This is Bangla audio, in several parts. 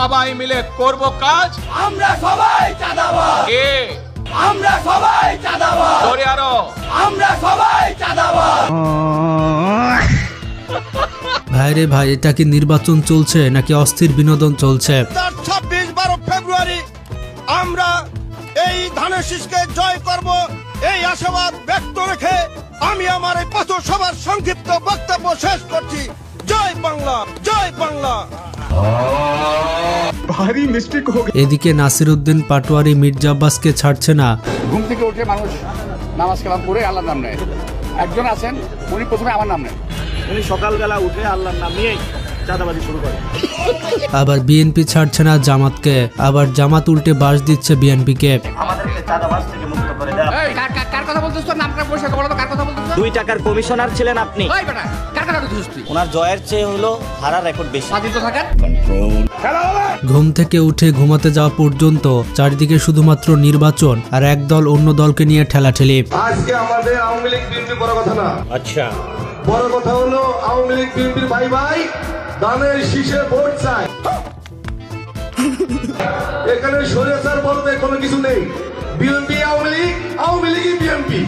সবাই মিলে করব কাজ। আমরা সবাই চাঁদাবাজ। কে? আমরা সবাই চাঁদাবাজ। জোরে আরো। আমরা সবাই চাঁদাবাজ। ভাইরে ভাই, এটা কি নির্বাচন চলছে নাকি অস্থির বিনোদন চলছে? 26-12 ফেব্রুয়ারি আমরা এই ধানের শীষকে জয় করব, এই আশাবাদ ব্যক্ত রেখে আমি আমার এই পথসভার সংক্ষিপ্ত বক্তব্য শেষ করছি। জয় বাংলা, জয় বাংলা। এদিকে নাসিরউদ্দিন পাটোয়ারি মির্জা আব্বাসকে ছাড়ছে না। ঘুম থেকে উঠে মানুষ নামাজ কালাম করে আল্লাহর নাম নেয়। একজন আছেন, উনি প্রথমে আমার নাম নেয়। উনি সকালবেলা উঠে আল্লাহর নাম নিয়ে চাঁদাবাজি শুরু করে। আবার বিএনপি ছাড়ছে না জামাতকে, আবার জামাত উল্টে বাস দিচ্ছে বিএনপিকে। আমাদেরকে চাঁদাবাজ থেকে মুক্ত করে দেওয়া। কার কথা বলছিস? তোর নামটা পয়সা বলো তো, কার কথা বলছিস? 2 টাকার কমিশনার ছিলেন আপনি। ওই বেটা, কার কথা বলছিস তুই? ওনার জয়ের চেয়ে হলো হারার রেকর্ড বেশি। স্বাধীন থাকার ঘুম থেকে উঠে ঘুমাতে যাওয়া পর্যন্ত চারিদিকে শুধুমাত্র নির্বাচন আর এক দল অন্য দলকে নিয়ে ঠেলাঠেলি। আজকে আমাদের আওয়ামী লীগ বিএনপি বড় কথা না। আচ্ছা, বড় কথা হলো আওয়ামী লীগ বিএনপির ভাই ভাই ধানের শীষে ভোট চায়। এখানে স্বৈরাচার বলতে কোনো কিছু নেই। বিএনপি আওয়ামী লীগ, আওয়ামী লীগই বিএনপি,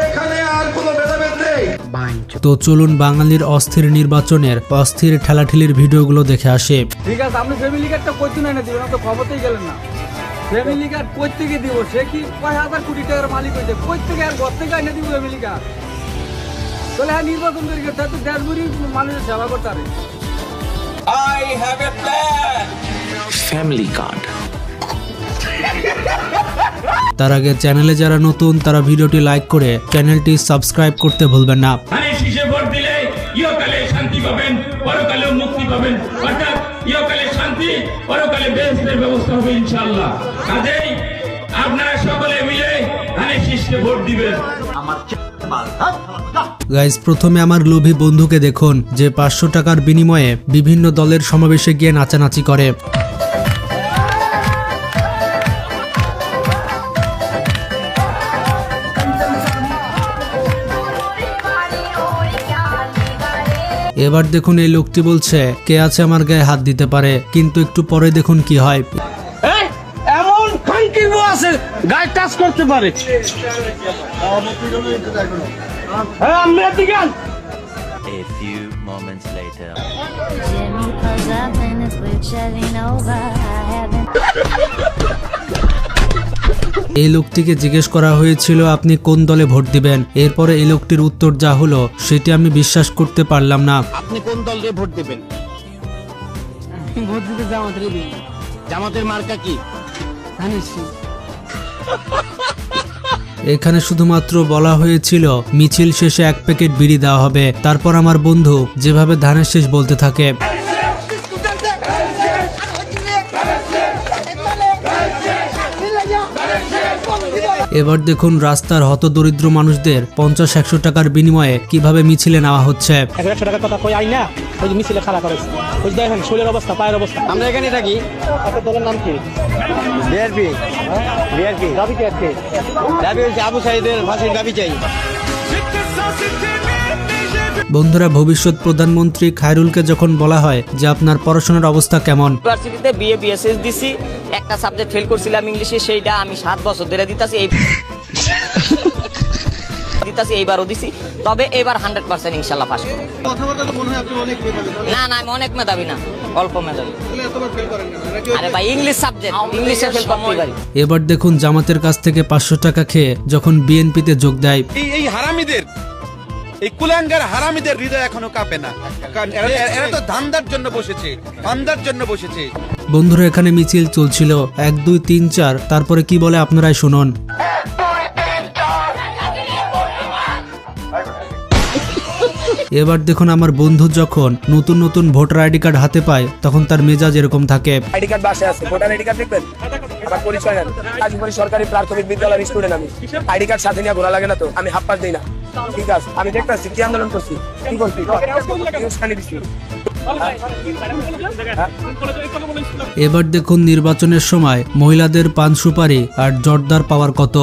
এখানে আর কোনো ভেদাভেদ নেই। তো চলুন বাঙালির অস্থির নির্বাচনের অস্থির ঠেলাঠেলির ভিডিওগুলো দেখে আসে। ঠিক আছে, আপনি ফ্যামিলি কার্ডটা কই তুলে এনে দিবেন, তো ক্ষমতাই গেলেন না। ফ্যামিলি কার্ড কই থেকে দিব? সে কি কয় হাজার কোটি টাকার মালিক হইছে, কই থেকে আর ঘর থেকে এনে দিব ফ্যামিলি কার্ড? তাহলে হ্যাঁ, নির্বাচন করে গেছে তো দেশগুলি মানুষের সেবা করতে পারে। I have a plan. Family card. তার আগে চ্যানেলে যারা নতুন তারা ভিডিওটি লাইক করে চ্যানেলটি সাবস্ক্রাইব করতে ভুলবেন না। ধানের শীষে ভোট দিলে ইহকালে শান্তি পাবেন, পরকালে মুক্তি পাবেন। অর্থাৎ ইহকালে শান্তি, পরকালে বেহেশতের ব্যবস্থা হবে ইনশাআল্লাহ। কাজেই আপনারা সকলে মিলে ধানের শীষকে ভোট দিবেন। গাইজ, প্রথমে আমার লোভী বন্ধুকে দেখুন যে 500 টাকার বিনিময়ে বিভিন্ন দলের সমাবেশে গিয়ে নাচানাচি করে। এবার দেখুন এই লোকটি বলছে কে আছে আমার গায়ে হাত দিতে পারে, কিন্তু একটু পরে দেখুন কি হয়। এমন খানকির বউ আছে গায়ে টাচ করতে পারে। হ্যাঁ, আমরা দিকে A few moments later. Jimmy pulls up in his blue Chevy Nova. I haven't. এই লোকটিকে জিজ্ঞেস করা হয়েছিল আপনি কোন দলে ভোট দিবেন। এরপরে এই লোকটির উত্তর যা হলো সেটি আমি বিশ্বাস করতে পারলাম না। আপনি কোন দলে ভোট দেবেন? ভোট দিতে জামাতের দিই। জামাতের মার্কা কি? ধানের শীষ। এখানে শুধুমাত্র বলা হয়েছিল মিছিল শেষে 1 প্যাকেট বিড়ি দেওয়া হবে। তারপর আমার বন্ধু যেভাবে ধানের শেষ বলতে থাকে। এবার দেখুন রাস্তার হতদরিদ্র মানুষদের 50-100 টাকার বিনিময়ে কিভাবে মিছিলে নেওয়া হচ্ছে। 100 টাকার কথা কই আই না, ওই যে মিছিলে খাড়া করেছে। ওই দেখেন শরীরের অবস্থা, পায়ের অবস্থা। আমরা এখানে থাকি। আপনার দলের নাম কি? বিআরপি। বিআরপি দাবি কি আছে? দাবি হচ্ছে আবু সাইদের ফাঁসির দাবি চাই। বন্ধুরা, ভবিষ্যৎ প্রধানমন্ত্রী খায়রুলকে যখন বলা হয় যে আপনার পড়াশোনার অবস্থা কেমন, ইউনিভার্সিটিতে বিএ বিএসএস দিছি, একটা সাবজেক্ট ফেল করছিলাম ইংলিশে, সেইটা আমি 7 বছর ধরে দিতাছি। এইবারও দিছি, তবে এবার 100% ইনশাআল্লাহ পাস করব। কথাবার্তা তো মনে হয় আপনি অনেক মেধাবী। না আমি অনেক মেধাবী না, অল্প মেধাবী। এতবার ফেল করেন না নাকি? আরে ভাই, ইংলিশ সাবজেক্ট, ইংলিশে ফেল করতে পারি। এবার দেখুন জামাতের কাছ থেকে 500 টাকা খেয়ে যখন বিএনপিতে যোগ দেয়। এই হারামিদের, এই কুলাঙ্গার হারামিদের হৃদয় এখনো কাঁপে না, কারণ এরা তো ধান্দার জন্য বসেছে, ফান্দার জন্য বসেছে। বন্ধুরা, এখানে মিছিল চলছিল 1 2 3 4, তারপরে কি বলে আপনারাই শুনুন। এবার দেখুন আমার বন্ধু যখন নতুন নতুন ভোটার আইডি কার্ড হাতে পায় তখন তার মেজাজ এরকম থাকে। আইডি কার্ড বাসে আছে, ভোটার আইডি কার্ড দেখবেন? আমার পরিচয় নেন। আজমরি সরকারি প্রাথমিক বিদ্যালয়ের স্টুডেন্ট আমি। আইডি কার্ড সাথে নিয়ে ঘোরা লাগে না তো, আমি হাফ পাস দিই না। ঠিক আছে, আমি দেখতেছি কি আন্দোলন করছি, কি করছি, উস্কানি দিছি। এবার দেখুন নির্বাচনের সময় মহিলাদের পান সুপারি আর জর্দার পাওয়ার কত।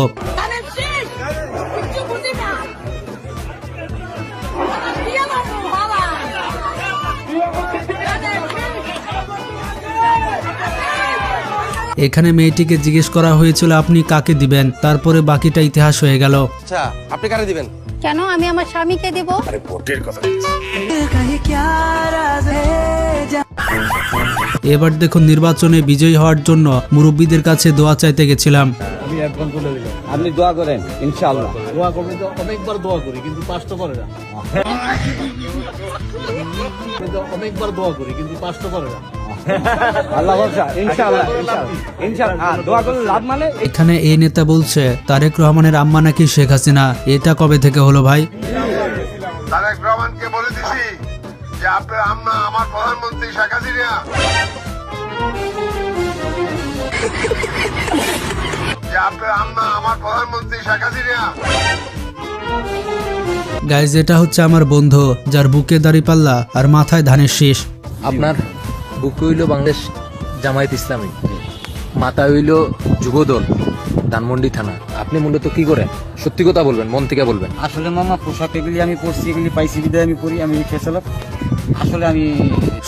এখানে মেয়েটিকে জিজ্ঞেস করা হয়েছিল আপনি কাকে দিবেন, তারপরে বাকিটা ইতিহাস হয়ে গেল। আচ্ছা আপনি কারে দিবেন? কেন আমি আমার স্বামীকে দেব? আরে ভোটের কথা। এবার দেখুন নির্বাচনে বিজয়ী হওয়ার জন্য মুরব্বীদের কাছে দোয়া চাইতে গেছিলাম। আপনি দোয়া করেন ইনশাআল্লাহ। দোয়া করবেন তো অনেকবার দোয়া করি কিন্তু পাস তো করে না। অনেকবার দোয়া করি কিন্তু পাস তো করে না। আল্লাহ ভরসা ইনশাআল্লাহ ইনশাআল্লাহ। দোয়া করলে লাভ মানে। এখানে এই নেতা বলছে তারেক রহমানের আম্মা নাকি শেখ হাসিনা। এটা কবে থেকে হলো ভাই? তারেক রহমানকে বলে দিছি যে আপনার আম্মা আমার প্রধানমন্ত্রী শেখ হাসিনা। যে আপনার আম্মা আমার প্রধানমন্ত্রী শেখ হাসিনা। গাইজ এটা হচ্ছে আমার বন্ধু, যার বুকে দাড়িপাল্লা আর মাথায় ধানের শীষ। আপনার বুকে হইল বাংলাদেশ জামায়াত ইসলামী, মাথা হইল যুবদল, ধানমন্ডি থানা। আপনি মূলত কি করেন? সত্যি কথা বলবেন, মন থেকে বলবেন। আসলে মামা পোশাক এগুলি আমি পরছি, এগুলি পাইছি বিদায় আমি করি, আমি খেসালাম। আসলে আমি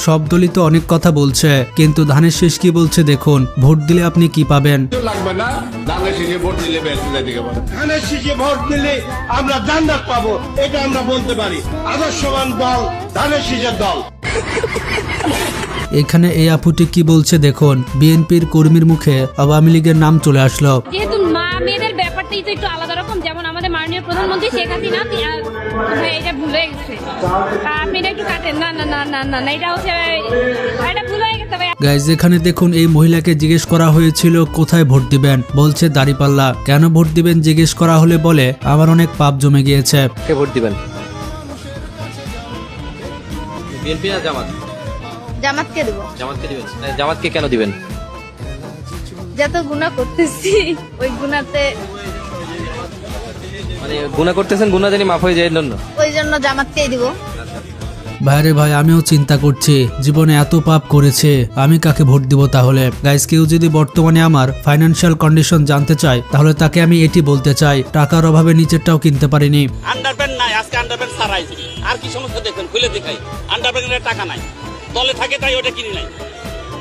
সব দলই তো অনেক কথা বলছে, কিন্তু ধানের শীষ কি বলছে দেখুন। ভোট দিলে আপনি কি পাবেন? লাগবে না, ধানের শীষে ভোট দিলে ধানের শীষে ভোট দিলে আমরা জান্নাত পাবো, এটা আমরা বলতে পারি। আদর্শবান দল ধানের শীষের দল। এখানে এই আপুটি কি বলছে দেখুন। বিএনপির কর্মীর মুখে আওয়ামী লীগের নাম চলে আসলো। যেহেতু মা মেয়েদের ব্যাপারটাই তো একটু আলাদা রকম, যেমন আমাদের মাননীয় প্রধানমন্ত্রী শেখ হাসিনা এটা ভুলে গেছে। আপনি এটা একটু কাটেন। না না না না না না, এটা হচ্ছে এটা ভুল হয়ে গেছে। গাইজ এখানে দেখুন এই মহিলাকে জিজ্ঞেস করা হয়েছিল কোথায় ভোট দিবেন, বলছে দাড়িপাল্লা। কেন ভোট দিবেন জিজ্ঞেস করা হলে বলে আমার অনেক পাপ জমে গিয়েছে। কে ভোট দিবেন? বিএনপি না জামাত? জামাতকে দেব। জামাতকে দিবেন? জামাতকে কেন দিবেন? যত গুনাহ করতেছি ওই গুনাহতে, মানে গুনাহ করতেছেন, গুনাহ জানি মাফ হয়ে যায় এর জন্য? ওই জন্য জামাতকেই দিব। ভাইরে ভাই আমিও চিন্তা করছি, জীবনে এত পাপ করেছে, আমি কাকে ভোট দিব তাহলে? গাইজ কেউ যদি বর্তমানে আমার ফাইন্যান্সিয়াল কন্ডিশন জানতে চায় তাহলে তাকে আমি এটি বলতে চাই, টাকার অভাবে নিচেরটাও কিনতে পারিনি। আন্ডারপ্যান্ট নাই, আজকে আন্ডারপ্যান্ট সারাই। আর কি সমস্যা দেখবেন, খুলে দেখাই। আন্ডারপ্যান্টের টাকা নাই, দলে থাকে তাই ওটা কিনি নাই।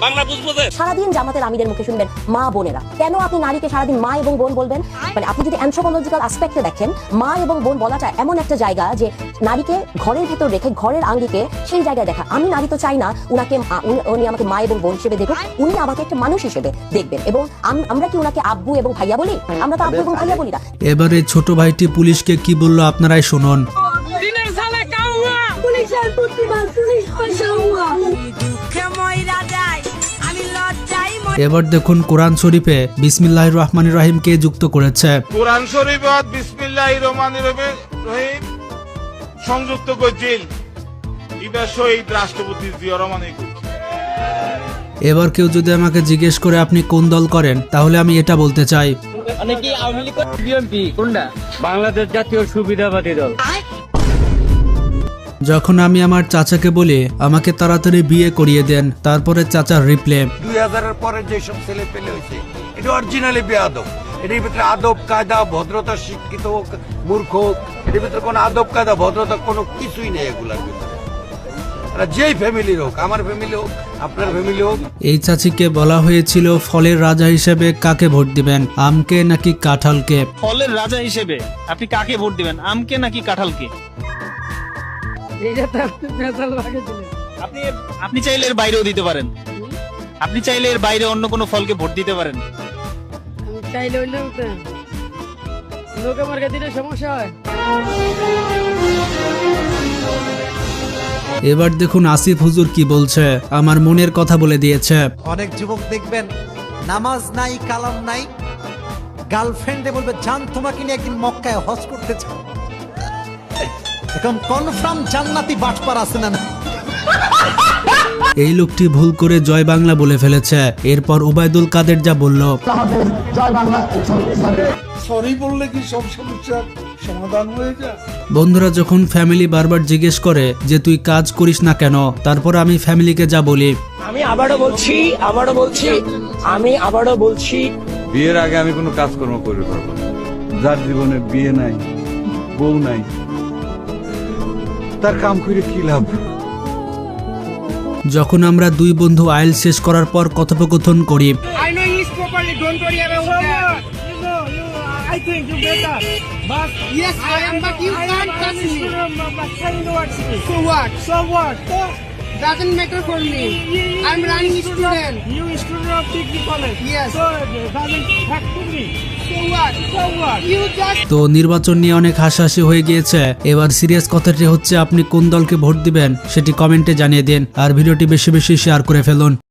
বাংলা বুঝবো যে সারাদিন জামাতের আমিদের মুখে শুনবেন মা বোনেরা। কেন আপনি নারীকে সারাদিন মা এবং বোন বলবেন? মানে আপনি যদি অ্যানথ্রোপোলজিক্যাল অ্যাসপেক্টে দেখেন, মা এবং বোন বলাটা এমন একটা জায়গা যে নারীকে ঘরের ভেতর রেখে ঘরের আঙ্গিকে সেই জায়গায় দেখা। আমি নারী তো চাই না উনি আমাকে মা এবং বোন হিসেবে দেখুন, উনি আমাকে একটা মানুষ হিসেবে দেখবেন। এবং আমরা কি উনাকে আব্বু এবং ভাইয়া বলি? আমরা তো আব্বু এবং ভাইয়া বলি না। এবারে ছোট ভাইটি পুলিশকে কি বললো আপনারাই শুনুন। এবার দেখুন কোরআন শরীফে বিসমিল্লাহির রহমানির রহিম কে যুক্ত করেছে। কোরআন শরীফে বিসমিল্লাহির রহমানির রহিম সংযুক্ত করেছিল এটা শহীদ রাষ্ট্রপতি জিয়া রহমানই করেছে। এবার কেউ যদি আমাকে জিজ্ঞেস করে আপনি কোন দল করেন, তাহলে আমি এটা বলতে চাই অনেকে আওয়ামী লীগ, বিএনপি, কোনটা? বাংলাদেশ জাতীয় সুবিধাবাদী দল। যখন আমি আমার চাচাকে বলি আমাকে তাড়াতাড়ি বিয়ে করিয়ে দেন, তারপরে চাচার রিপ্লে 2000 এর পরে যেসব ছেলে পেলে হয়েছে এটা অরিজিনালি বেয়াদব। এর ভিতরে আদব কায়দা ভদ্রতা, শিক্ষিত হোক মূর্খ হোক, এর ভিতরে কোনো আদব কায়দা ভদ্রতা কোনো কিছুই নেই এগুলার ভিতরে। যেই ফ্যামিলির হোক, আমার ফ্যামিলি হোক, আপনার ফ্যামিলি হোক। এই চাচিকে বলা হয়েছিল ফলের রাজা হিসেবে কাকে ভোট দিবেন, আমকে নাকি কাঁঠালকে? ফলের রাজা হিসেবে আপনি কাকে ভোট দিবেন, আমকে নাকি কাঁঠালকে? আপনি চাইলে এর বাইরেও দিতে পারেন। আপনি চাইলে এর বাইরে অন্য কোনো ফলকে ভোট দিতে পারেন। এবার দেখুন আসিফ হুজুর কি বলছে, আমার মনের কথা বলে দিয়েছে। অনেক যুবক দেখবেন নামাজ নাই, কালাম নাই, গার্লফ্রেন্ডে বলবে জান তোমাকে নিয়ে একদিন মক্কায় হজ করতে চাও। এখন কনফার্ম জান্নাতি বাটপার আছে না? এই লোকটি ভুল করে জয় বাংলা বলে ফেলেছে। এরপর উবাইদুল কাদের যা বলল, সরি বললে কি সব সমস্যার সমাধান হয়ে যায়? বন্ধুরা যখন ফ্যামিলি বারবার জিজ্ঞেস করে যে তুই কাজ করিস না কেন, তারপর আমি ফ্যামিলিকে যা বলি, আমি আবারও বলছি বিয়ের আগে আমি কোনো কাজকর্ম করে পারবো না। যার জীবনে বিয়ে নাই, বউ নাই, তার কাম করে কি লাভ? যখন আমরা দুই বন্ধু আইল শেষ করার পর কথোপকথন করি, I know English properly. Don't worry about that. I think you better. But yes, I am. But you can't touch me. So what? So what? Doesn't matter for me. I'm running student. You student of degree college. Yes. So doesn't have to me. So what? So what? You just. তো নির্বাচন নিয়ে অনেক হাসাহাসি হয়ে গিয়েছে। এবার সিরিয়াস কথাটি হচ্ছে আপনি কোন দলকে ভোট দিবেন সেটি কমেন্টে জানিয়ে দিন আর ভিডিওটি বেশি বেশি শেয়ার করে ফেলুন।